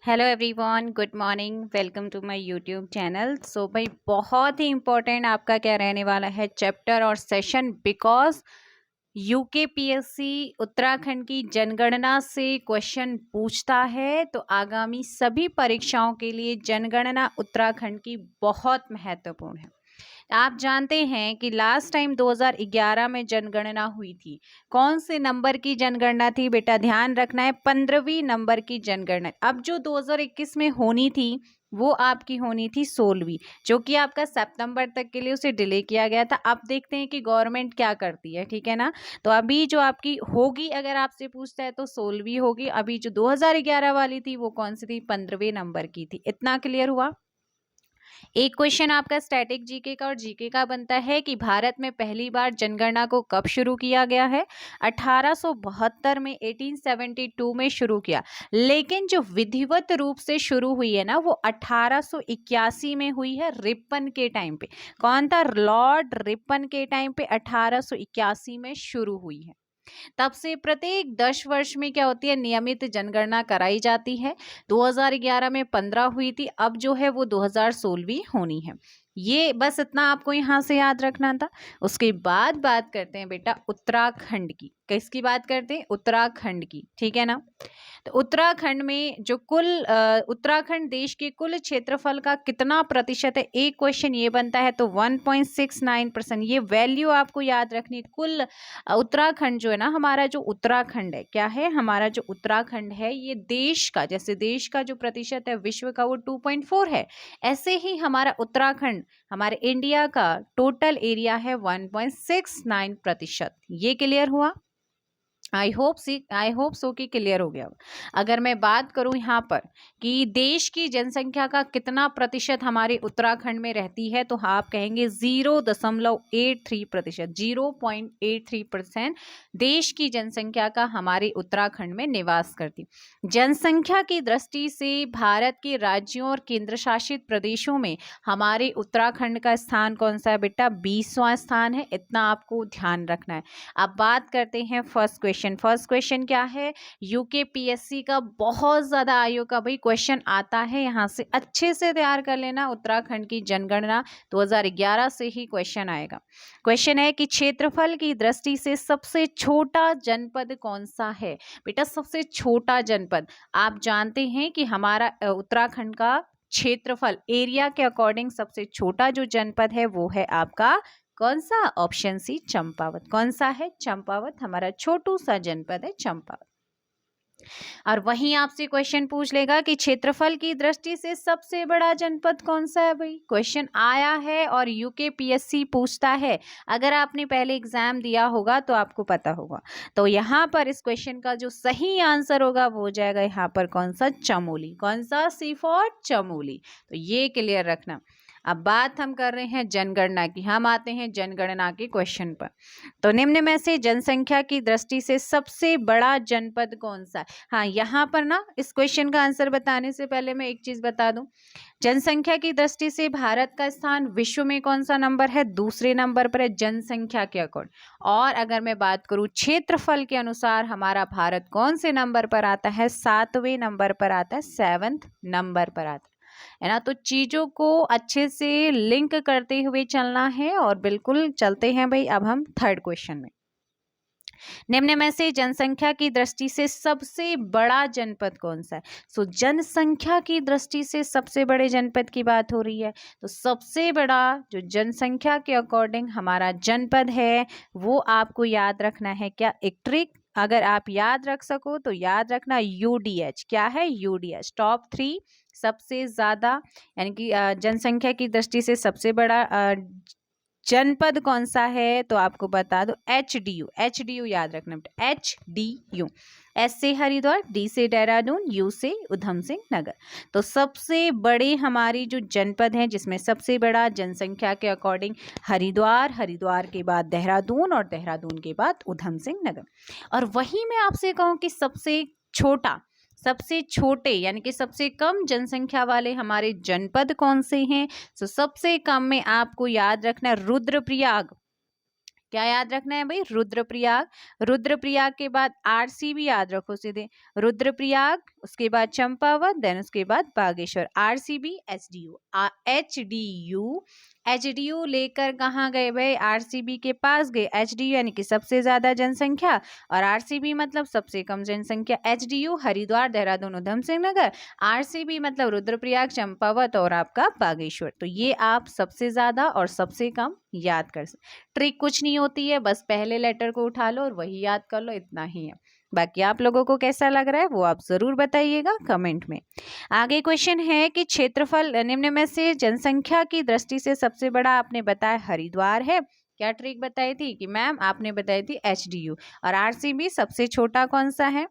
Hello everyone, good morning. Welcome to my YouTube channel. So भाई, बहुत ही important आपका क्या रहने वाला है चैप्टर और सेशन, बिकॉज यूकेपीएससी उत्तराखंड की जनगणना से क्वेश्चन पूछता है। तो आगामी सभी परीक्षाओं के लिए जनगणना उत्तराखंड की बहुत महत्वपूर्ण है। आप जानते हैं कि लास्ट टाइम 2011 में जनगणना हुई थी। कौन से नंबर की जनगणना थी बेटा? ध्यान रखना है, 15वीं नंबर की जनगणना। अब जो 2021 में होनी थी वो आपकी होनी थी 16वीं, जो कि आपका सितंबर तक के लिए उसे डिले किया गया था। अब देखते हैं कि गवर्नमेंट क्या करती है, ठीक है ना। तो अभी जो आपकी होगी, अगर आपसे पूछता है तो 16वीं होगी। अभी जो 2011 वाली थी वो कौन सी थी? 15वें नंबर की थी। इतना क्लियर हुआ। एक क्वेश्चन आपका स्टैटिक जीके का और जीके का बनता है कि भारत में पहली बार जनगणना को कब शुरू किया गया है? 1872 में, 1872 में शुरू किया। लेकिन जो विधिवत रूप से शुरू हुई है ना, वो 1881 में हुई है, रिपन के टाइम पे। कौन था? लॉर्ड रिपन के टाइम पे 1881 में शुरू हुई है। तब से प्रत्येक 10 वर्ष में क्या होती है? नियमित जनगणना कराई जाती है। 2011 में 15 हुई थी, अब जो है वो 2016वीं होनी है। ये बस इतना आपको यहाँ से याद रखना था। उसके बाद बात करते हैं बेटा उत्तराखंड की। किसकी बात करते हैं? उत्तराखंड की, ठीक है ना। तो उत्तराखंड में जो उत्तराखंड देश के कुल क्षेत्रफल का कितना प्रतिशत है? एक क्वेश्चन ये बनता है। तो 1.69%। ये वैल्यू आपको याद रखनी। कुल उत्तराखंड जो है ना, हमारा जो उत्तराखंड है, क्या है? हमारा जो उत्तराखंड है ये देश का, जैसे देश का जो प्रतिशत है विश्व का वो 2.4 है, ऐसे ही हमारा उत्तराखंड, हमारे इंडिया का टोटल एरिया है 1.69%। ये क्लियर हुआ? आई होप सो कि क्लियर हो गया। अगर मैं बात करूं यहाँ पर कि देश की जनसंख्या का कितना प्रतिशत हमारे उत्तराखंड में रहती है, तो आप कहेंगे 0.83%। 0.83% देश की जनसंख्या का हमारे उत्तराखंड में निवास करती। जनसंख्या की दृष्टि से भारत के राज्यों और केंद्र शासित प्रदेशों में हमारे उत्तराखंड का स्थान कौन सा है बेटा? 20वां स्थान है। इतना आपको ध्यान रखना है। अब बात करते हैं फर्स्ट क्वेश्चन। फर्स्ट क्वेश्चन क्या है? यूकेपीएससी का बहुत ज्यादा आयोग का भाई क्वेश्चन आता है, यहां से अच्छे से तैयार कर लेना। उत्तराखंड की जनगणना 2011 से ही क्वेश्चन आएगा। क्वेश्चन है कि क्षेत्रफल की दृष्टि से सबसे छोटा जनपद कौन सा है? बेटा सबसे छोटा जनपद, आप जानते हैं कि हमारा उत्तराखंड का क्षेत्रफल एरिया के अकॉर्डिंग सबसे छोटा जो जनपद है वो है आपका कौन सा? Option C, Champawat. कौन सा है? चंपावत। हमारा छोटू सा जनपद है चंपावत। और वहीं आपसे क्वेश्चन पूछ लेगा कि क्षेत्रफल की दृष्टि से सबसे बड़ा जनपद कौन सा है? भाई क्वेश्चन आया है और यूकेपीएससी पूछता है। अगर आपने पहले एग्जाम दिया होगा तो आपको पता होगा। तो यहाँ पर इस क्वेश्चन का जो सही आंसर होगा वो हो जाएगा यहाँ पर कौन सा? चमोली। कौन सा? सी फॉर चमोली। तो ये क्लियर रखना। अब बात हम कर रहे हैं जनगणना की। हम आते हैं जनगणना के क्वेश्चन पर। तो निम्न में से जनसंख्या की दृष्टि से सबसे बड़ा जनपद कौन सा है? हाँ, यहाँ पर ना इस क्वेश्चन का आंसर बताने से पहले मैं एक चीज बता दूं। जनसंख्या की दृष्टि से भारत का स्थान विश्व में कौन सा नंबर है? दूसरे नंबर पर है, जनसंख्या के अकॉर्डिंग। और अगर मैं बात करूं क्षेत्रफल के अनुसार हमारा भारत कौन से नंबर पर आता है? 7वें नंबर पर आता है, 7th नंबर पर आता है ना। तो चीजों को अच्छे से लिंक करते हुए चलना है और बिल्कुल चलते हैं भाई। अब हम थर्ड क्वेश्चन में। निम्न में से जनसंख्या की दृष्टि से सबसे बड़ा जनपद कौन सा है? सो जनसंख्या की दृष्टि से सबसे बड़े जनपद की बात हो रही है। तो सबसे बड़ा जो जनसंख्या के अकॉर्डिंग हमारा जनपद है वो आपको याद रखना है क्या? एक ट्रिक, अगर आप याद रख सको तो याद रखना, यूडीएच। क्या है? यूडीएच। टॉप 3 सबसे ज्यादा, यानी कि जनसंख्या की दृष्टि से सबसे बड़ा जनपद कौन सा है? तो आपको बता दो, HDU। HDU याद रखना बेटा, HDU। एस से हरिद्वार, डी से देहरादून, यू से उधम सिंह नगर। तो सबसे बड़े हमारी जो जनपद हैं जिसमें सबसे बड़ा जनसंख्या के अकॉर्डिंग हरिद्वार, हरिद्वार के बाद देहरादून और देहरादून के बाद उधम सिंह नगर। और वहीं मैं आपसे कहूँ कि सबसे छोटा, सबसे छोटे यानी कि सबसे कम जनसंख्या वाले हमारे जनपद कौन से हैं? तो सबसे कम में आपको याद रखना रुद्रप्रयाग। क्या याद रखना है भाई? रुद्रप्रयाग। रुद्रप्रयाग के बाद आरसीबी याद रखो सीधे, रुद्रप्रयाग, उसके बाद चंपावत, देन उसके बाद Bageshwar. RCB, HDU, HDU, HDU लेकर कहाँ गए भाई? आरसीबी के पास गए। एचडीयू यानी कि सबसे ज्यादा जनसंख्या और आरसीबी मतलब सबसे कम जनसंख्या। एचडीयू हरिद्वार, देहरादून, उधम सिंह नगर। आरसीबी मतलब रुद्रप्रयाग, चंपावत और आपका बागेश्वर। तो ये आप सबसे ज्यादा और सबसे कम याद कर सकते। ट्रिक कुछ नहीं होती है, बस पहले लेटर को उठा लो और वही याद कर लो, इतना ही है। बाकी आप लोगों को कैसा लग रहा है वो आप जरूर बताइएगा कमेंट में। आगे क्वेश्चन है कि क्षेत्रफल निम्न में से जनसंख्या की दृष्टि से सबसे बड़ा आपने बताया हरिद्वार है। क्या ट्रिक बताई थी कि मैम? आपने बताई थी एचडीयू। और आरसीबी सबसे छोटा कौन सा है?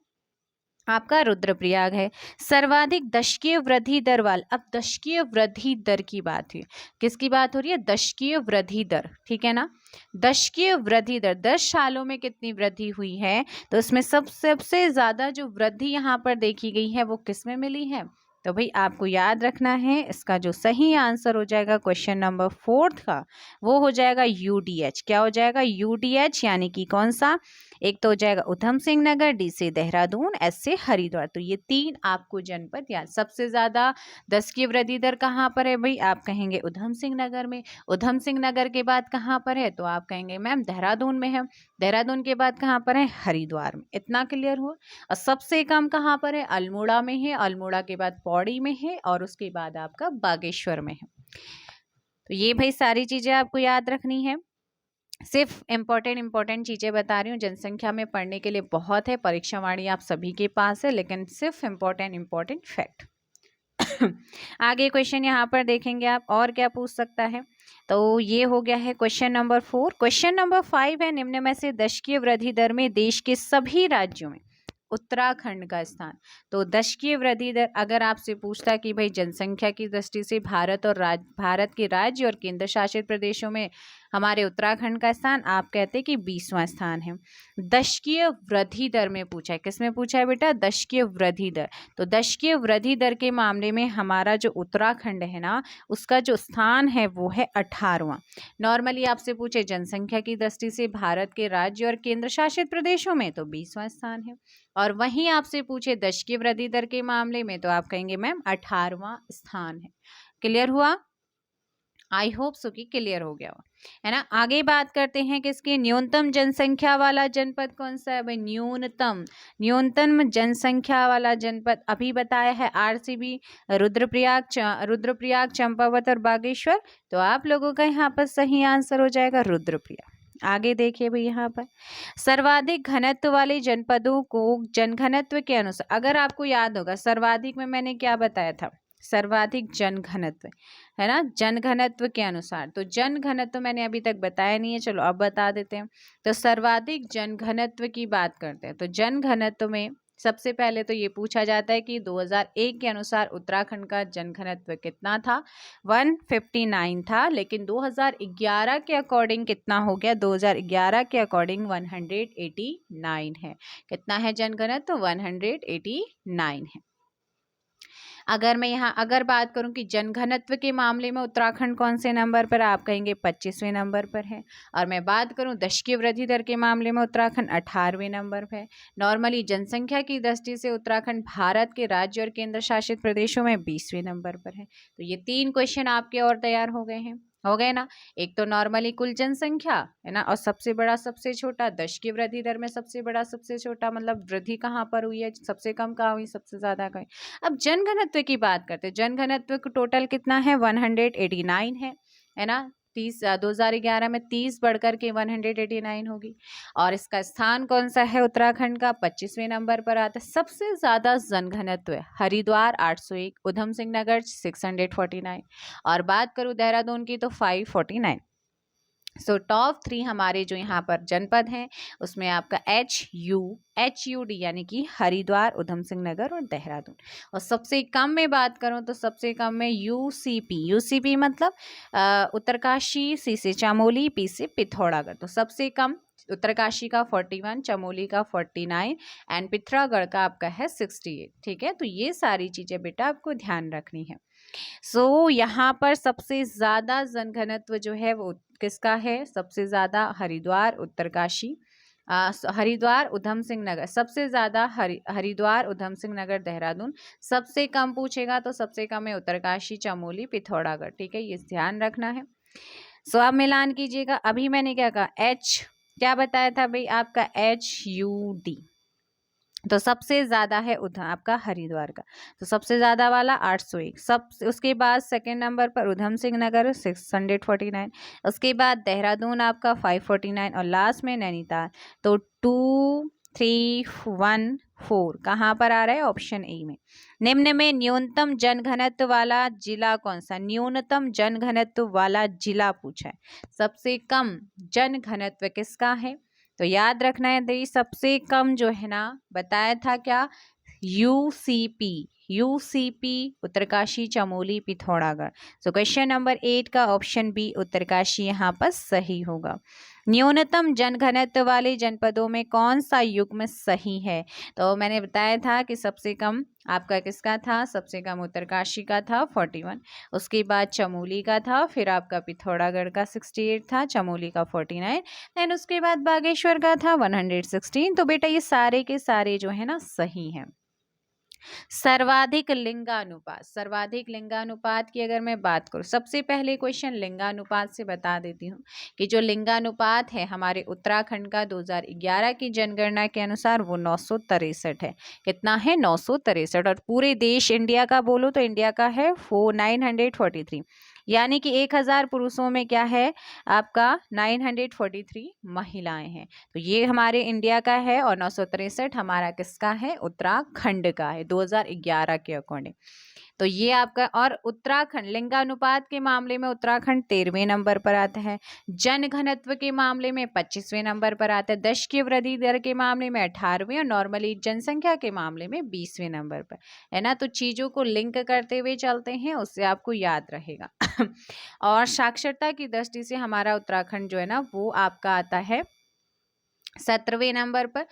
आपका रुद्रप्रयाग है। सर्वाधिक दशकीय वृद्धि दर वाला, अब दशकीय वृद्धि दर की बात है, किसकी बात हो रही है? दशकीय वृद्धि दर, ठीक है ना। दशकीय वृद्धि दर, 10 सालों में कितनी वृद्धि हुई है, तो उसमें सबसे ज्यादा जो वृद्धि यहाँ पर देखी गई है वो किस में मिली है? तो भाई आपको याद रखना है, इसका जो सही आंसर हो जाएगा क्वेश्चन नंबर 4 का, वो हो जाएगा यूडीएच। क्या हो जाएगा? यूडीएच, यानी कि कौन सा? एक तो हो जाएगा उधम सिंह नगर, डी से देहरादून, एस से हरिद्वार। तो ये 3 आपको जनपद याद। सबसे ज्यादा 10 की वृद्धि दर कहाँ पर है भाई? आप कहेंगे उधम सिंह नगर में। उधम सिंह नगर के बाद कहाँ पर है? तो आप कहेंगे मैम देहरादून में है। देहरादून के बाद कहाँ पर है? हरिद्वार में। इतना क्लियर हुआ। और सबसे कम कहाँ पर है? अल्मोड़ा में है। अल्मोड़ा के बाद पौड़ी में है और उसके बाद आपका बागेश्वर में है। तो ये भाई सारी चीजें आपको याद रखनी है। सिर्फ इम्पोर्टेंट चीजें बता रही हूँ, जनसंख्या में पढ़ने के लिए बहुत है, परीक्षा वाणी आप सभी के पास है, लेकिन सिर्फ इम्पोर्टेंट फैक्ट। आगे क्वेश्चन यहाँ पर देखेंगे आप, और क्या पूछ सकता है। तो ये हो गया है क्वेश्चन नंबर 4। क्वेश्चन नंबर 5 है, निम्न में से दशकीय वृद्धि दर में देश के सभी राज्यों में उत्तराखंड का स्थान। तो दशकीय वृद्धि दर अगर आपसे पूछता कि भाई जनसंख्या की दृष्टि से भारत के राज्य और केंद्र शासित प्रदेशों में हमारे उत्तराखंड का स्थान, आप कहते हैं कि 20वां स्थान है। दशकीय वृद्धि दर में पूछा है, किसमें पूछा है बेटा? दशकीय वृद्धि दर। तो दशकीय वृद्धि दर के मामले में हमारा जो उत्तराखंड है ना, उसका जो स्थान है वो है 18वां। नॉर्मली आपसे पूछे जनसंख्या की दृष्टि से भारत के राज्य और केंद्र शासित प्रदेशों में, तो 20वां स्थान है। और वहीं आपसे पूछे दशकीय वृद्धि दर के मामले में, तो आप कहेंगे मैम 18वां स्थान है। क्लियर हुआ? आई होप सो कि क्लियर हो गया है ना। आगे बात करते हैं किसके? न्यूनतम जनसंख्या वाला जनपद कौन सा है भाई? न्यूनतम जनसंख्या वाला जनपद अभी बताया है आरसीबी, रुद्रप्रयाग, चंपावत और बागेश्वर। तो आप लोगों का यहाँ पर सही आंसर हो जाएगा रुद्रप्रयाग। आगे देखिए भाई, यहाँ पर सर्वाधिक घनत्व वाले जनपदों को जनघनत्व के अनुसार, अगर आपको याद होगा सर्वाधिक में मैंने क्या बताया था? सर्वाधिक जनघनत्व, है ना, जनघनत्व के अनुसार। तो जनघनत्व मैंने अभी तक बताया नहीं है, चलो अब बता देते हैं। तो सर्वाधिक जनघनत्व की बात करते हैं। तो जनघनत्व में सबसे पहले तो ये पूछा जाता है कि 2001 के अनुसार उत्तराखंड का जनघनत्व कितना था? 159 था, लेकिन 2011 के अकॉर्डिंग कितना हो गया? 2011 के अकॉर्डिंग 189 है। कितना है जनघनत्व? 189 है। अगर मैं यहाँ अगर बात करूँ कि जनघनत्व के मामले में उत्तराखंड कौन से नंबर पर, आप कहेंगे 25वें नंबर पर है। और मैं बात करूँ दशकीय वृद्धि दर के मामले में उत्तराखंड 18वें नंबर पर है। नॉर्मली जनसंख्या की दृष्टि से उत्तराखंड भारत के राज्य और केंद्र शासित प्रदेशों में 20वें नंबर पर है। तो ये 3 क्वेश्चन आपके और तैयार हो गए ना। एक तो नॉर्मली कुल जनसंख्या है ना, और सबसे बड़ा सबसे छोटा, दशकीय वृद्धि दर में सबसे बड़ा सबसे छोटा, मतलब वृद्धि कहाँ पर हुई है, सबसे कम कहाँ हुई, सबसे ज्यादा कहीं। अब जनघनत्व की बात करते हैं। जनघनत्व टोटल कितना है? 189 है ना। 2011 में 30 बढ़कर के 189 होगी। और इसका स्थान कौन सा है? उत्तराखंड का 25वें नंबर पर आता है। सबसे ज्यादा जनघनत्व है हरिद्वार 801, उधम सिंह नगर 649, और बात करूं देहरादून की तो 549। सो टॉप 3 हमारे जो यहाँ पर जनपद हैं उसमें आपका HUD यानी कि हरिद्वार, उधम सिंह नगर और देहरादून। और सबसे कम में बात करूँ तो सबसे कम में UCP मतलब उत्तरकाशी, C से चामोली, P से पिथौरागढ़। तो सबसे कम उत्तरकाशी का 41, चमोली का 49 एंड पिथौरागढ़ का आपका है 68। ठीक है, तो ये सारी चीजें बेटा आपको ध्यान रखनी है। सो यहाँ पर सबसे ज्यादा जनघनत्व जो है वो किसका है? सबसे ज्यादा हरिद्वार, उत्तरकाशी, हरिद्वार, उधम सिंह नगर, सबसे ज्यादा हरिद्वार, उधम सिंह नगर, देहरादून। सबसे कम पूछेगा तो सबसे कम है उत्तरकाशी, चमोली, पिथौरागढ़। ठीक है, ये ध्यान रखना है। सो आप मिलान कीजिएगा। अभी मैंने क्या कहा? एच क्या बताया था भाई आपका? HUD। तो सबसे ज्यादा है आपका हरिद्वार का, तो सबसे ज्यादा वाला 801। सब उसके बाद सेकंड नंबर पर उधम सिंह नगर 649, उसके बाद देहरादून आपका 549 और लास्ट में नैनीताल। तो 2314 कहाँ पर आ रहा है? ऑप्शन ए में। निम्न में न्यूनतम जनघनत्व वाला जिला कौन सा? न्यूनतम जनघनत्व वाला जिला पूछा है। सबसे कम जनघनत्व किसका है? तो याद रखना है दे, सबसे कम जो है ना बताया था क्या? UCP Uttarkashi, Chamoli, Pithoragarh. So question number 8 का ऑप्शन बी उत्तरकाशी यहाँ पर सही होगा। न्यूनतम जनघनत्व वाले जनपदों में कौन सा युग्म सही है? तो मैंने बताया था कि सबसे कम आपका किसका था? सबसे कम उत्तरकाशी का था 41, उसके बाद चमोली का था, फिर आपका पिथौरागढ़ का 68 था, चमोली का 49 एंड उसके बाद बागेश्वर का था 116। तो बेटा ये सारे के सारे जो है ना सही हैं। सर्वाधिक लिंगानुपात, सर्वाधिक लिंगानुपात की अगर मैं बात करूं, सबसे पहले क्वेश्चन लिंगानुपात से बता देती हूं कि जो लिंगानुपात है हमारे उत्तराखंड का 2011 की जनगणना के अनुसार वो 963 है। कितना है? 963। और पूरे देश इंडिया का बोलो तो इंडिया का है 943, यानी कि 1000 पुरुषों में क्या है आपका? 943 महिलाएं हैं। तो ये हमारे इंडिया का है और 963 हमारा किसका है? उत्तराखंड का है 2011 के अकॉर्डिंग। तो ये आपका, और उत्तराखंड लिंगानुपात के मामले में उत्तराखंड 13वें नंबर पर आता है, जन घनत्व के मामले में 25वें नंबर पर आता है, दशकीय वृद्धि दर के मामले में 18वें और नॉर्मली जनसंख्या के मामले में 20वें नंबर पर, है ना। तो चीजों को लिंक करते हुए चलते हैं, उससे आपको याद रहेगा। और साक्षरता की दृष्टि से हमारा उत्तराखंड जो है ना वो आपका आता है 17वें नंबर पर,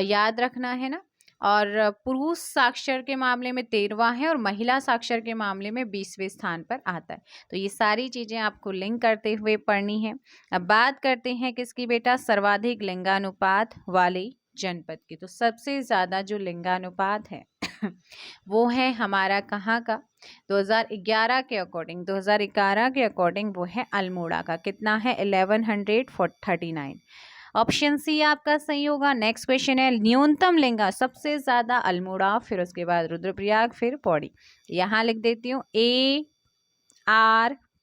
याद रखना है ना। और पुरुष साक्षर के मामले में 13वां है और महिला साक्षर के मामले में 20वें स्थान पर आता है। तो ये सारी चीजें आपको लिंक करते हुए पढ़नी है। अब बात करते हैं किसकी बेटा? सर्वाधिक लिंगानुपात वाले जनपद की। तो सबसे ज्यादा जो लिंगानुपात है वो है हमारा कहाँ का? 2011 के अकॉर्डिंग, 2011 के अकॉर्डिंग वो है अल्मोड़ा का। कितना है? 1139। ऑप्शन सी आपका सही होगा। नेक्स्ट क्वेश्चन है न्यूनतम लिंगा, सबसे ज्यादा अल्मोड़ा, फिर उसके बाद रुद्रप्रयाग, फिर पौड़ी। यहाँ लिख देती हूँ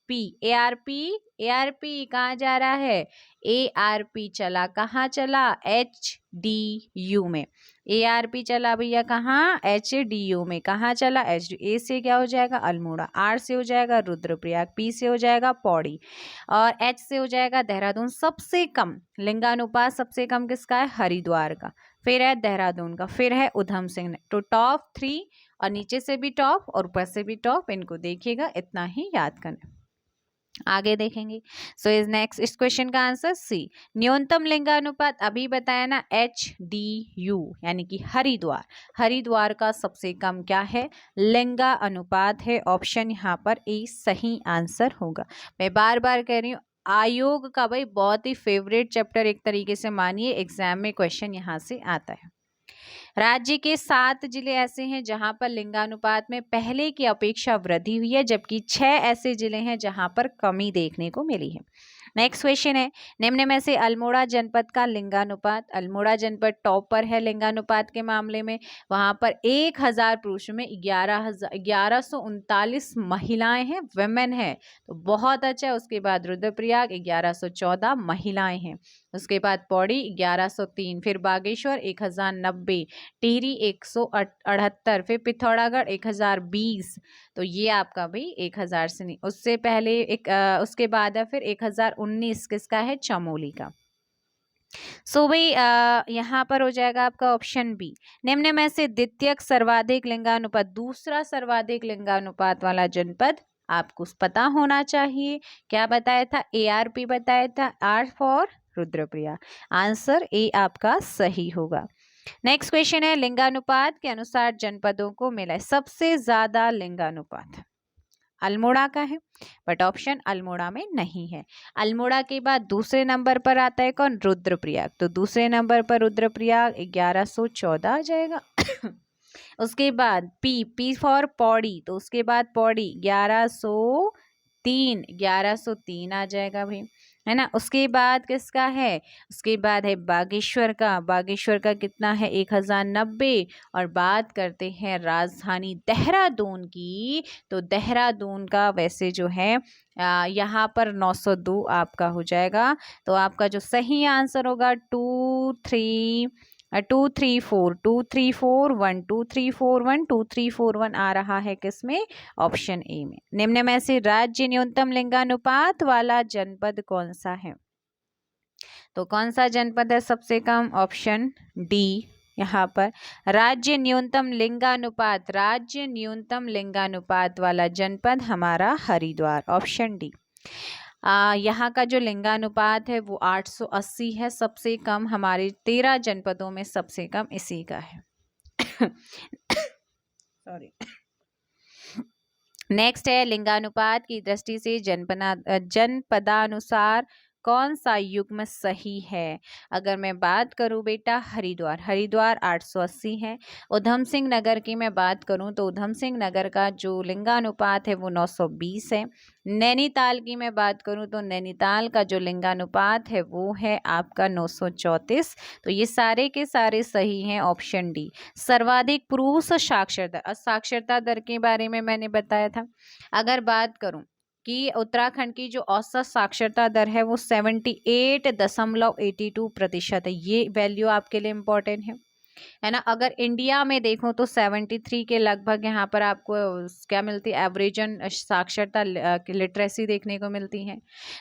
ARP कहाँ जा रहा है? ARP चला, कहाँ चला? HDU में। ARP चला भैया कहाँ? HDU में। कहाँ चला? A से क्या हो जाएगा? अल्मोड़ा, R से हो जाएगा रुद्रप्रयाग, P से हो जाएगा पौड़ी और H से हो जाएगा देहरादून। सबसे कम लिंगानुपात सबसे कम किसका है? हरिद्वार का, फिर है देहरादून का, फिर है उधम सिंह। तो टॉप 3 और नीचे से भी टॉप और ऊपर से भी टॉप, इनको देखिएगा, इतना ही याद करना। आगे देखेंगे। सो इज नेक्स्ट, इस क्वेश्चन का आंसर सी। न्यूनतम लिंगानुपात अभी बताया ना, HDU यानी कि हरिद्वार। हरिद्वार का सबसे कम क्या है? लिंगा अनुपात है। ऑप्शन यहाँ पर ए सही आंसर होगा। मैं बार बार कह रही हूँ, आयोग का भाई बहुत ही फेवरेट चैप्टर एक तरीके से मानिए, एग्जाम में क्वेश्चन यहाँ से आता है। राज्य के 7 जिले ऐसे हैं जहां पर लिंगानुपात में पहले की अपेक्षा वृद्धि हुई है, जबकि 6 ऐसे जिले हैं जहां पर कमी देखने को मिली है। नेक्स्ट क्वेश्चन है निम्न में से अल्मोड़ा जनपद का लिंगानुपात। अल्मोड़ा जनपद टॉप पर है लिंगानुपात के मामले में। वहां पर 1000 पुरुषों में 1139 महिलाएं हैं, वुमेन है, तो बहुत अच्छा है। उसके बाद रुद्रप्रयाग 1114 महिलाएं हैं। उसके बाद पौड़ी 1103, फिर बागेश्वर 1090, टिहरी 178, फिर पिथौरागढ़ 1020। तो ये आपका भाई 1000 से नहीं, उससे पहले उसके बाद है फिर 1019 किसका है? चमोली का। सो भाई यहाँ पर हो जाएगा आपका ऑप्शन बी। निम्न में से द्वितीयक सर्वाधिक लिंगानुपात, दूसरा सर्वाधिक लिंगानुपात वाला जनपद आपको पता होना चाहिए। क्या बताया था? ARP बताया था, R for Rudraprayag. Answer A आपका सही होगा। नेक्स्ट क्वेश्चन है, लिंगानुपात के अनुसार जनपदों को मिला है सबसे ज्यादा लिंगानुपात। अल्मोड़ा का है, बट ऑप्शन अल्मोड़ा में नहीं है। अल्मोड़ा के बाद दूसरे नंबर पर आता है कौन? रुद्रप्रयाग। तो दूसरे नंबर पर रुद्रप्रयाग 1114 आ जाएगा। उसके बाद पी फॉर पौड़ी, तो उसके बाद पौड़ी 1103 आ जाएगा भाई, है ना। उसके बाद किसका है? उसके बाद है बागेश्वर का। बागेश्वर का कितना है? 1090। और बात करते हैं राजधानी देहरादून की, तो देहरादून का वैसे जो है यहाँ पर 902 आपका हो जाएगा। तो आपका जो सही आंसर होगा 2341 आ रहा है किसमें? ऑप्शन ए में। निम्न में से राज्य न्यूनतम लिंगानुपात वाला जनपद कौन सा है? तो कौन सा जनपद है सबसे कम? Option D. यहाँ पर राज्य न्यूनतम लिंगानुपात वाला जनपद हमारा हरिद्वार, ऑप्शन डी। यहाँ का जो लिंगानुपात है वो 880 है, सबसे कम हमारे 13 जनपदों में सबसे कम इसी का है। सॉरी। नेक्स्ट है, लिंगानुपात की दृष्टि से जनपदानुसार कौन सा युग्म सही है? अगर मैं बात करूं बेटा हरिद्वार 880 है। उधम सिंह नगर की मैं बात करूं तो उधम सिंह नगर का जो लिंगानुपात है वो 920 है। नैनीताल की मैं बात करूं तो नैनीताल का जो लिंगानुपात है वो है आपका 934। तो ये सारे के सारे सही हैं, ऑप्शन डी। सर्वाधिक पुरुष साक्षरता दर के बारे में मैंने बताया था। अगर बात करूं कि उत्तराखंड की जो औसत साक्षरता दर है वो 78.82% है। ये वैल्यू आपके लिए इम्पोर्टेंट है ना। अगर इंडिया में देखो तो 73 के लगभग यहाँ पर आपको क्या मिलती है? एवरेजन साक्षरता लिटरेसी देखने को मिलती है।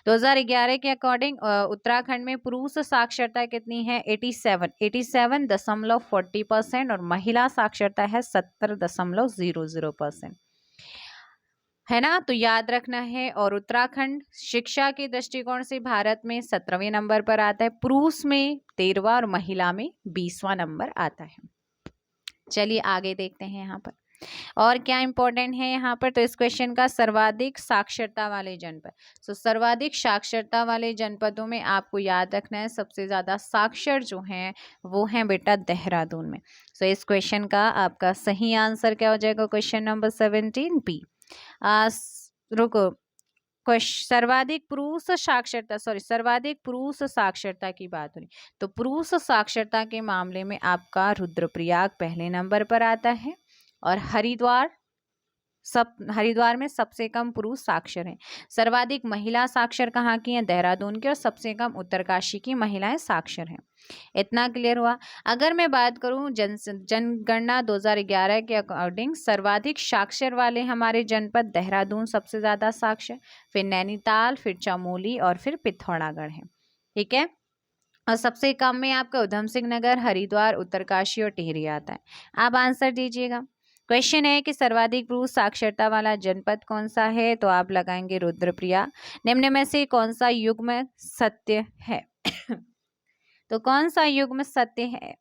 2011 के अकॉर्डिंग उत्तराखंड में पुरुष साक्षरता कितनी है? 87.40% और महिला साक्षरता है 70.00%, है ना। तो याद रखना है। और उत्तराखंड शिक्षा के दृष्टिकोण से भारत में 17वें नंबर पर आता है, पुरुष में 13वां और महिला में 20वां नंबर आता है। चलिए आगे देखते हैं यहाँ पर और क्या इंपॉर्टेंट है यहाँ पर। तो इस क्वेश्चन का सर्वाधिक साक्षरता वाले जनपद, तो सर्वाधिक साक्षरता वाले जनपदों में आपको याद रखना है सबसे ज्यादा साक्षर जो हैं वो हैं बेटा देहरादून में। तो इस क्वेश्चन का आपका सही आंसर क्या हो जाएगा? Question number 17 B. रुको, सर्वाधिक पुरुष साक्षरता की बात हो रही, तो पुरुष साक्षरता के मामले में आपका रुद्रप्रयाग पहले नंबर पर आता है और हरिद्वार में सबसे कम पुरुष साक्षर हैं। सर्वाधिक महिला साक्षर कहाँ की हैं? देहरादून की। और सबसे कम उत्तरकाशी की महिलाएं साक्षर हैं। इतना क्लियर हुआ। अगर मैं बात करूं जनगणना 2011 के अकॉर्डिंग सर्वाधिक साक्षर वाले हमारे जनपद देहरादून सबसे ज्यादा साक्षर, फिर नैनीताल, फिर चमोली और फिर पिथौरागढ़ है। ठीक है। और सबसे कम में आपका उधम सिंह नगर, हरिद्वार, उत्तरकाशी और टिहरी आता है। आप आंसर दीजिएगा। क्वेश्चन है कि सर्वाधिक पुरुष साक्षरता वाला जनपद कौन सा है? तो आप लगाएंगे रुद्रप्रयाग। निम्न में से कौन सा युग्म सत्य है? तो कौन सा युग्म सत्य है?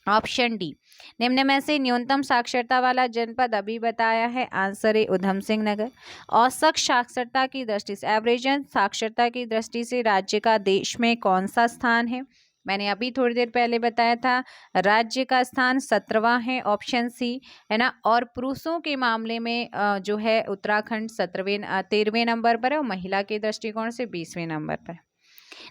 Option D. निम्न में से न्यूनतम साक्षरता वाला जनपद अभी बताया है, आंसर है उधम सिंह नगर। औसत साक्षरता की दृष्टि से, एवरेजन साक्षरता की दृष्टि से राज्य का देश में कौन सा स्थान है? मैंने अभी थोड़ी देर पहले बताया था, राज्य का स्थान 17वां है, ऑप्शन सी, है ना। और पुरुषों के मामले में जो है उत्तराखंड 13वें नंबर पर है और महिला के दृष्टिकोण से 20वें नंबर पर।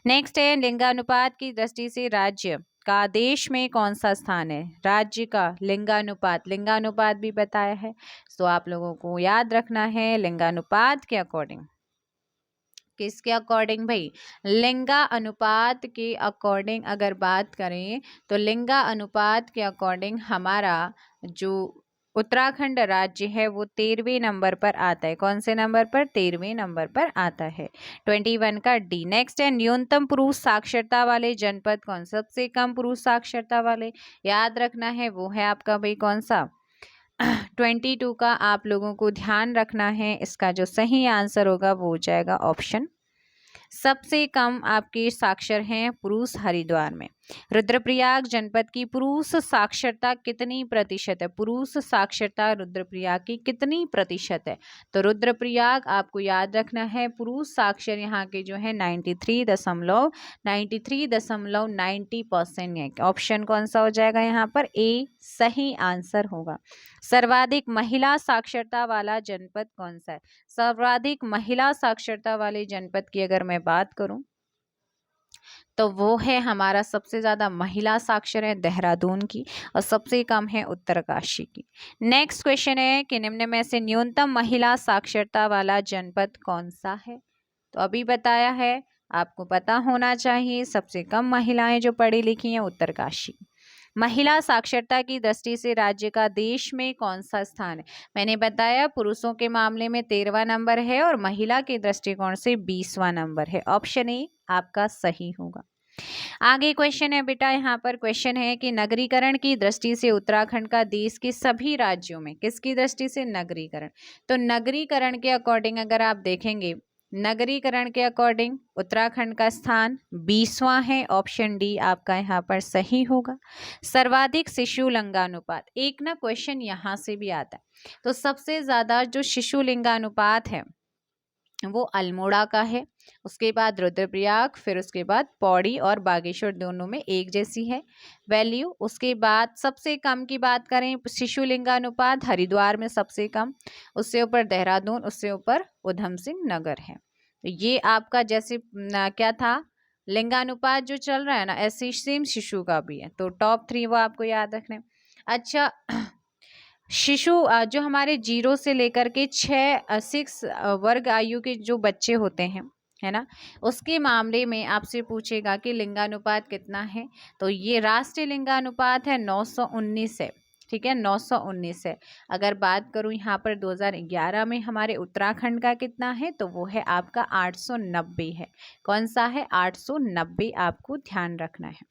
नेक्स्ट है, लिंगानुपात की दृष्टि से राज्य का देश में कौन सा स्थान है? राज्य का लिंगानुपात भी बताया है, तो आप लोगों को याद रखना है लिंगानुपात के अकॉर्डिंग। किसके अकॉर्डिंग भाई? लिंगा अनुपात के अकॉर्डिंग अगर बात करें तो लिंगा अनुपात के अकॉर्डिंग हमारा जो उत्तराखंड राज्य है वो 13वें नंबर पर आता है। कौन से नंबर पर? 13वें नंबर पर आता है। 21 का डी। नेक्स्ट है, न्यूनतम पुरुष साक्षरता वाले जनपद कौन? सबसे कम पुरुष साक्षरता वाले याद रखना है वो है आपका भाई कौन सा? 22 का आप लोगों को ध्यान रखना है। इसका जो सही आंसर होगा वो हो जाएगा ऑप्शन सबसे कम आपके साक्षर हैं पुरुष हरिद्वार में। रुद्रप्रयाग जनपद की पुरुष साक्षरता कितनी प्रतिशत है? पुरुष साक्षरता रुद्रप्रयाग की कितनी प्रतिशत है? तो रुद्रप्रयाग आपको याद रखना है पुरुष साक्षर यहाँ के जो है 93.90% है। ऑप्शन कौन सा हो जाएगा यहाँ पर? ए सही आंसर होगा। सर्वाधिक महिला साक्षरता वाला जनपद कौन सा है? सर्वाधिक महिला साक्षरता वाले जनपद की अगर मैं बात करूं तो वो है हमारा सबसे ज्यादा महिला साक्षर है देहरादून की और सबसे कम है उत्तरकाशी की। नेक्स्ट क्वेश्चन है कि निम्न में से न्यूनतम महिला साक्षरता वाला जनपद कौन सा है? तो अभी बताया है, आपको पता होना चाहिए। सबसे कम महिलाएं जो पढ़ी लिखी हैं उत्तरकाशी। महिला साक्षरता की दृष्टि से राज्य का देश में कौन सा स्थान है? मैंने बताया पुरुषों के मामले में 13वां नंबर है और महिला के दृष्टिकोण से 20वां नंबर है। ऑप्शन ए आपका सही होगा। आगे क्वेश्चन है बेटा, यहाँ पर क्वेश्चन है कि नगरीकरण की दृष्टि से उत्तराखंड का देश के सभी राज्यों में किसकी दृष्टि से? नगरीकरण। तो नगरीकरण के अकॉर्डिंग अगर आप देखेंगे, नगरीकरण के अकॉर्डिंग उत्तराखंड का स्थान 20वां है। ऑप्शन डी आपका यहाँ पर सही होगा। सर्वाधिक शिशु लिंगानुपात, एक ना क्वेश्चन यहाँ से भी आता है। तो सबसे ज्यादा जो शिशु लिंगानुपात है वो अल्मोड़ा का है, उसके बाद रुद्रप्रयाग, फिर उसके बाद पौड़ी और बागेश्वर दोनों में एक जैसी है वैल्यू। उसके बाद सबसे कम की बात करें शिशु लिंगानुपात हरिद्वार में सबसे कम, उससे ऊपर देहरादून, उससे ऊपर उधम सिंह नगर है। तो ये आपका जैसे क्या था लिंगानुपात जो चल रहा है ना, ऐसे सेम शिशु का भी है। तो टॉप 3 वो आपको याद रखने। अच्छा, शिशु जो हमारे 0 से लेकर के 6 वर्ग आयु के जो बच्चे होते हैं, है ना, उसके मामले में आपसे पूछेगा कि लिंगानुपात कितना है। तो ये राष्ट्रीय लिंगानुपात है 919 है। ठीक है, 919 है। अगर बात करूं यहाँ पर 2011 में हमारे उत्तराखंड का कितना है, तो वो है आपका 890 है। कौन सा है? 890 आपको ध्यान रखना है।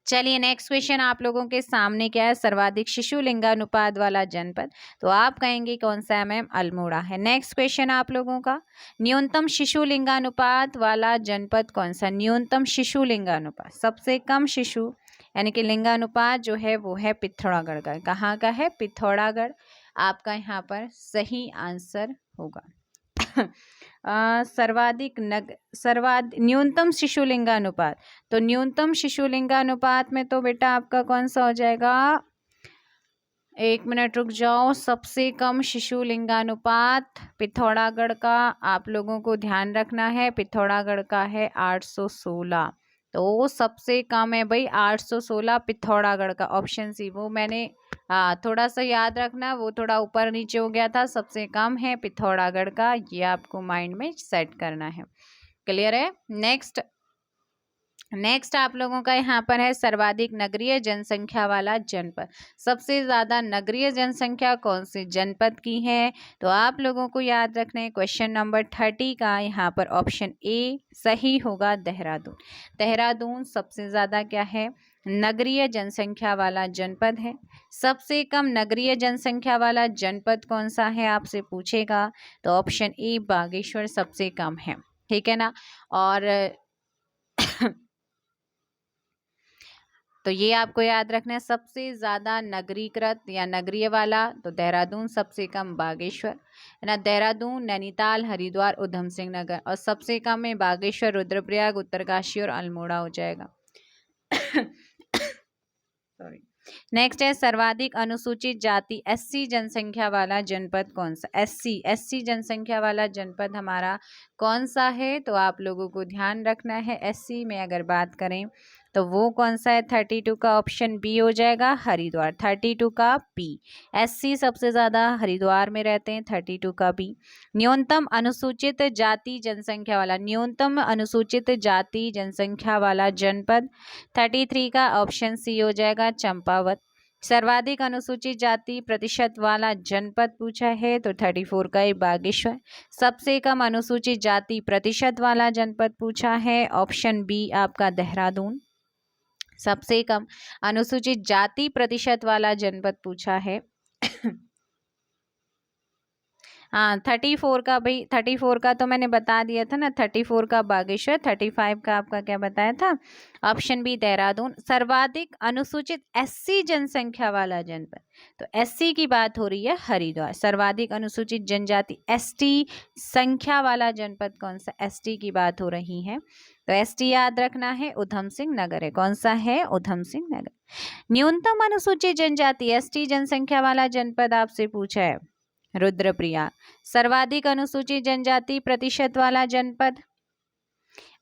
चलिए नेक्स्ट क्वेश्चन आप लोगों के सामने क्या है? सर्वाधिक शिशु लिंगानुपात वाला जनपद, तो आप कहेंगे कौन सा है मैम? अल्मोड़ा है। नेक्स्ट क्वेश्चन आप लोगों का, न्यूनतम शिशु लिंगानुपात वाला जनपद कौन सा? न्यूनतम शिशु लिंगानुपात, सबसे कम शिशु यानी कि लिंगानुपात जो है वो है पिथौरागढ़ का। कहाँ का है? पिथौरागढ़ आपका यहाँ पर सही आंसर होगा। न्यूनतम शिशु लिंगानुपात, तो न्यूनतम शिशु लिंगानुपात में तो बेटा आपका कौन सा हो जाएगा? एक मिनट रुक जाओ। सबसे कम शिशु लिंगानुपात पिथौरागढ़ का आप लोगों को ध्यान रखना है, पिथौरागढ़ का है 816। तो सबसे कम है भाई 816 पिथौरागढ़ का। ऑप्शन सी, वो मैंने थोड़ा सा याद रखना, वो थोड़ा ऊपर नीचे हो गया था। सबसे कम है पिथौरागढ़ का, ये आपको माइंड में सेट करना है। क्लियर है? नेक्स्ट आप लोगों का यहाँ पर है सर्वाधिक नगरीय जनसंख्या वाला जनपद। सबसे ज्यादा नगरीय जनसंख्या कौन से जनपद की है? तो आप लोगों को याद रखना है क्वेश्चन नंबर 30 का यहाँ पर ऑप्शन ए सही होगा, देहरादून। देहरादून सबसे ज्यादा क्या है? नगरीय जनसंख्या वाला जनपद है। सबसे कम नगरीय जनसंख्या वाला जनपद कौन सा है आपसे पूछेगा, तो ऑप्शन ए बागेश्वर सबसे कम है। ठीक है ना? और तो ये आपको याद रखना है, सबसे ज्यादा नगरीकृत या नगरीय वाला तो देहरादून, सबसे कम बागेश्वर, है ना। देहरादून, नैनीताल, हरिद्वार, उधम सिंह नगर, और सबसे कम में बागेश्वर, रुद्रप्रयाग, उत्तरकाशी और अल्मोड़ा हो जाएगा। सॉरी। नेक्स्ट है सर्वाधिक अनुसूचित जाति एससी जनसंख्या वाला जनपद कौन सा? एससी जनसंख्या वाला जनपद हमारा कौन सा है? तो आप लोगों को ध्यान रखना है, एससी में अगर बात करें तो वो कौन सा है? 32 का ऑप्शन बी हो जाएगा, हरिद्वार। 32 का बी। एससी सबसे ज्यादा हरिद्वार में रहते हैं, 32 का बी। न्यूनतम अनुसूचित जाति जनसंख्या वाला, न्यूनतम अनुसूचित जाति जनसंख्या वाला जनपद 33 का ऑप्शन सी हो जाएगा, चंपावत। सर्वाधिक अनुसूचित जाति प्रतिशत वाला जनपद पूछा है तो 34 का ही बागेश्वर। सबसे कम अनुसूचित जाति प्रतिशत वाला जनपद पूछा है, ऑप्शन बी आपका देहरादून। सबसे कम अनुसूचित जाति प्रतिशत वाला जनपद पूछा है हाँ 34 का भाई, 34 का तो मैंने बता दिया था ना, 34 का बागेश्वर, 35 का आपका क्या बताया था, ऑप्शन बी देहरादून। सर्वाधिक अनुसूचित एससी जनसंख्या वाला जनपद, तो एससी की बात हो रही है हरिद्वार। सर्वाधिक अनुसूचित जनजाति एसटी संख्या वाला जनपद कौन सा, एसटी की बात हो रही है, तो एसटी याद रखना है, उधम सिंह नगर है। कौन सा है, उधम सिंह नगर। न्यूनतम अनुसूचित जनजाति एसटी जनसंख्या वाला जनपद आपसे पूछा है, रुद्रप्रयाग। सर्वाधिक अनुसूचित जनजाति प्रतिशत वाला जनपद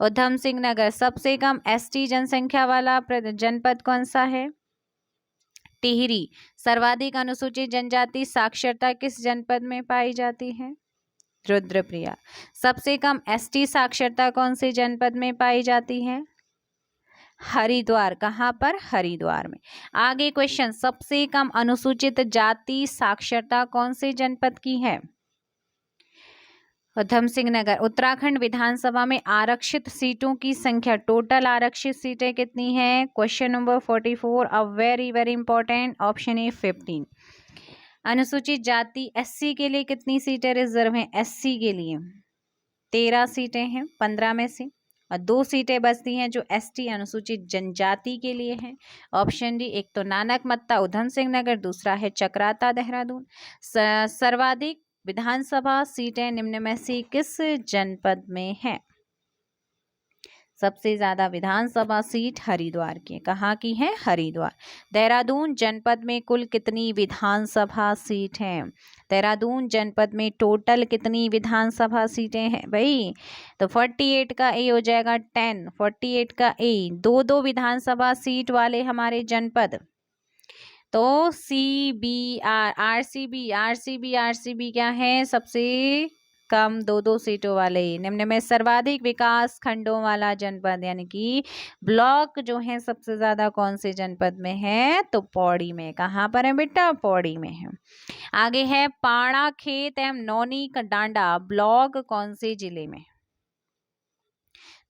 उधम सिंह नगर। सबसे कम एसटी जनसंख्या वाला जनपद कौन सा है, टिहरी। सर्वाधिक अनुसूचित जनजाति साक्षरता किस जनपद में पाई जाती है, रुद्रप्रयाग। सबसे कम एसटी साक्षरता कौन से जनपद में पाई जाती है, हरिद्वार। कहाँ पर, हरिद्वार में। आगे क्वेश्चन, सबसे कम अनुसूचित जाति साक्षरता कौन से जनपद की है, उधम सिंह नगर। उत्तराखंड विधानसभा में आरक्षित सीटों की संख्या, टोटल आरक्षित सीटें कितनी हैं, question number 44, a very very important, option A 15। अनुसूचित जाति एससी के लिए कितनी सीटें रिजर्व हैं, एससी के लिए 13 सीटें हैं 15 में से, और 2 सीटें बचती हैं जो एसटी अनुसूचित जनजाति के लिए हैं। ऑप्शन डी, एक तो नानकमत्ता उधम सिंह नगर, दूसरा है चक्राता देहरादून। सर्वाधिक विधानसभा सीटें निम्न में से किस जनपद में है, सबसे ज्यादा विधानसभा सीट हरिद्वार की, कहाँ की है, हरिद्वार। देहरादून जनपद में कुल कितनी विधानसभा सीट हैं, देहरादून जनपद में टोटल कितनी विधानसभा सीटें हैं भाई, तो 48 का ए हो जाएगा 10, 48 का ए, 2-2 विधानसभा सीट वाले हमारे जनपद, तो आरसीबी क्या है, सबसे कम 2-2 सीटों वाले। निम्न में सर्वाधिक विकास खंडों वाला जनपद यानी कि ब्लॉक जो है सबसे ज्यादा कौन से जनपद में है, तो पौड़ी में। कहाँ पर है बेटा, पौड़ी में है। आगे है पाड़ा खेत एवं नौनी का डांडा ब्लॉक कौन से जिले में,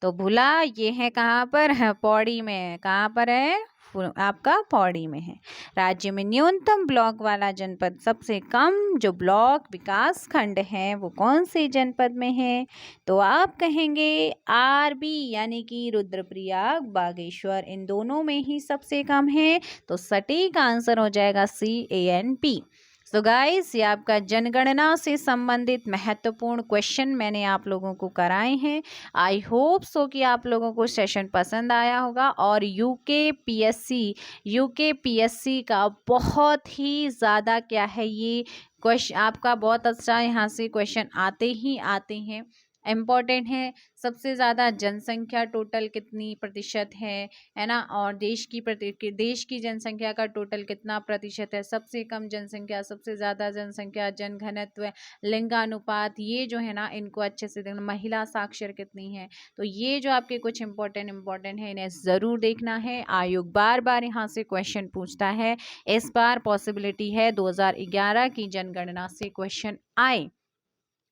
तो भूला ये है कहाँ पर है, पौड़ी में। कहाँ पर है, आपका पौड़ी में है। राज्य में न्यूनतम ब्लॉक वाला जनपद, सबसे कम जो ब्लॉक विकास खंड है वो कौन से जनपद में है, तो आप कहेंगे आरबी यानी कि रुद्रप्रयाग बागेश्वर, इन दोनों में ही सबसे कम है, तो सटीक आंसर हो जाएगा CANP। सो गाइस, ये आपका जनगणना से संबंधित महत्वपूर्ण क्वेश्चन मैंने आप लोगों को कराए हैं। आई होप सो कि आप लोगों को सेशन पसंद आया होगा, और यूके का बहुत ही ज़्यादा क्या है ये क्वेश्चन, आपका बहुत अच्छा यहाँ से क्वेश्चन आते ही आते हैं, इम्पॉर्टेंट है। सबसे ज़्यादा जनसंख्या टोटल कितनी प्रतिशत है ना, और देश की जनसंख्या का टोटल कितना प्रतिशत है, सबसे कम जनसंख्या, सबसे ज़्यादा जनसंख्या, जनघनत्व, लिंगानुपात, ये जो है ना इनको अच्छे से देखना, महिला साक्षर कितनी है, तो ये जो आपके कुछ इम्पोर्टेंट है, इन्हें ज़रूर देखना है। आयोग बार बार यहाँ से क्वेश्चन पूछता है, इस बार पॉसिबिलिटी है 2011 की जनगणना से क्वेश्चन आए,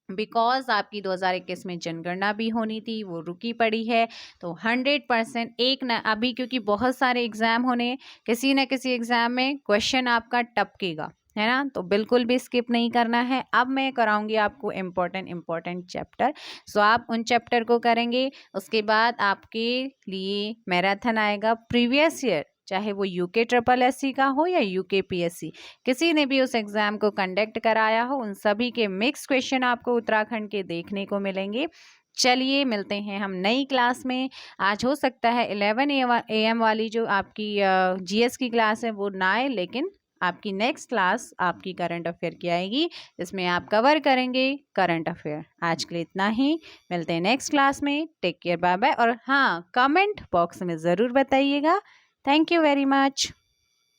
बिकॉज आपकी 2021 में जनगणना भी होनी थी, वो रुकी पड़ी है। तो 100% एक न अभी, क्योंकि बहुत सारे एग्जाम होने, किसी न किसी एग्जाम में क्वेश्चन आपका टपकेगा, है ना, तो बिल्कुल भी स्किप नहीं करना है। अब मैं कराऊंगी आपको इम्पोर्टेंट चैप्टर, सो आप उन चैप्टर को करेंगे। उसके बाद आपके लिए मैराथन आएगा प्रीवियस ईयर, चाहे वो यूके SSC का हो या यूके PSC, किसी ने भी उस एग्ज़ाम को कंडक्ट कराया हो, उन सभी के मिक्स क्वेश्चन आपको उत्तराखंड के देखने को मिलेंगे। चलिए मिलते हैं हम नई क्लास में। आज हो सकता है 11 AM वाली जो आपकी GS की क्लास है वो ना आए, लेकिन आपकी नेक्स्ट क्लास आपकी करंट अफेयर की आएगी, जिसमें आप कवर करेंगे करंट अफेयर। आज के लिए इतना ही, मिलते हैं नेक्स्ट क्लास में। Take care, bye bye. और हाँ, कमेंट बॉक्स में ज़रूर बताइएगा। Thank you very much.